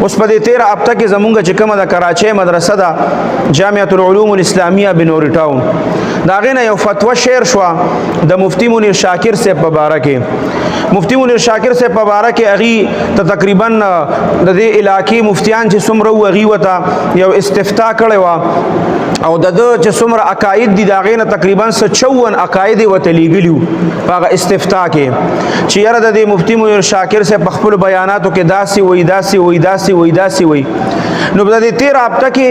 اوس په دې 13 هفته کې زمونږ چې کومه د کراچۍ مدرسه ده جامعة العلوم الاسلامیه بنوري ټاون دا غینه یو فتوا شیر شو د مفتی منیر شاکر صاحب په باره کې مفتی منیر شاکر صاحب په باره کې اغي ته تقریبا د دې علاقې مفتیان چې څومره وغي وته یو استفتاء کړی و او د چې څومره عقاید دي دا غینه تقریبا 54 عقاید وته لیګلیو په استفتاء کې چې یاره د دې مفتی منیر شاکر صاحب په خپل بیاناتو کې داسي وي نو په دې 13 هفته کې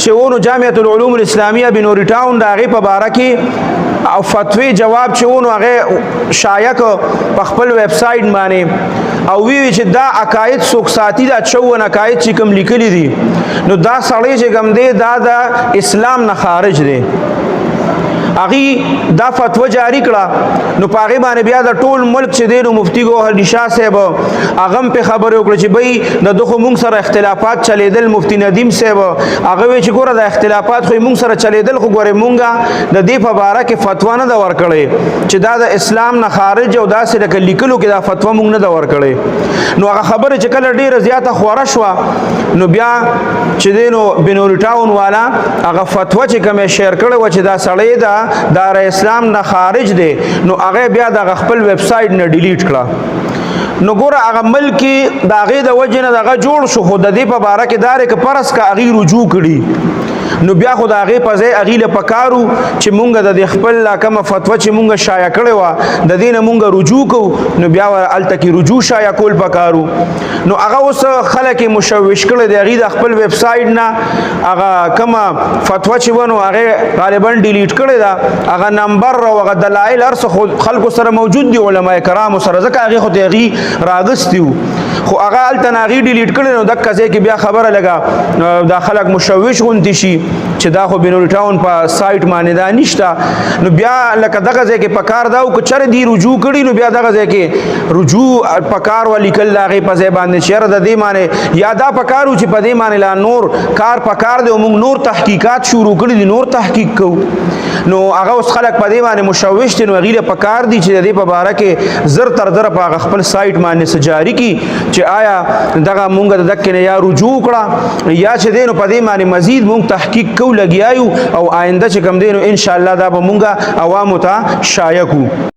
شهونو جامعة العلوم الاسلامیه بنوري ټاون دا غي په باره کې او فتوی جواب چونو هغه شایع په خپل ویب سټ باندې او وی چې دا عقاید څوک ساتي دا 54 عقاید چې کوم لیکلي دي نو دا سړی چې کوم دی دا د اسلام نه خارج دی اغي دا فتوا جاری کړه نو پاغه باندې بیا د ټول ملک چې دینو مفتی ګوهر شاه صاحب اغم په خبرو کړ چې بای د دغه مونږ سره اختلافات چلیدل مفتی ندیم صاحب هغه وی چې ګوره د اختلافات خو مونږ سره چلیدل خو ګوره مونږه د دې په باره کې فتوا نه دا ورکړې چې دا د اسلام نه خارج او دا سره لیکلو کې دا فتوا مونږ نه دا ورکړې نو هغه خبره چې کله ډیره زیاته خوره شو نو بیا چې دینو بنوري ټاون والا هغه فتوا چې کومه شیر کړو چې دا سړی دا دار اسلام نه خارج دی نو هغه بیا د خپل ویب سټ نه ډیلیټ کړه نو ګوره هغه ملکی د هغې د وجې نه دغه جوړ شو خو د دې په باره کې دا دی که پرس که هغې رجوع کړي نو بیا خو د هغې په ځای هغې له پکارو چې مونږ د دې خپل کومه فتوا چې مونږ شایع کړې وه د دې نه مونږ رجوع کوو نو بیا هلته کې رجوع شایع کول پکارو نو هغه اوس خلک یې مشوش کړی دی هغې د خپل ویب سټ نه هغه کومه فتوا چې وه نو هغې غالبا ډیلیټ کړې ده هغه نمبر او هغه دلایل هر څه خلکو سره موجود دي علما کرامو سره ځکه هغې خو د هغې راغستي وو خو هغه هلته نه هغې ډیلیټ کړی نو دقه ځای کې بیا خبره لګه دا خلک مشوش غوندې شي چې دا خو بنوري ټاون په سایټ باندې دا نشته نو بیا لکه دغه ځای کې پکار دا او که چېرې دې رجوع کړي نو بیا دغه ځای کې رجوع پکار و لیکل د هغې په ځای باندې چې یاره د دې باندې یا دا پکار و چې په دې باندې لا نور کار پکار دی او موږ نور تحقیقات شروع کړي دي نور تحقیق کوو نو هغه اوس خلک په دې باندې مشوش دي نو هغې له پکار دي چې د دې په باره کې زر تر زره په هغه خپل سایټ باندې څه جاري کړي چې آیا دغه مونږ د دکې نه یا رجوع کړه یا چې دی نو په دې باندې مزید مونږ تحقیق کو لګیا یو او آینده چې کوم دی نو انشاءالله دا به مونږ عوامو ته شایع کړو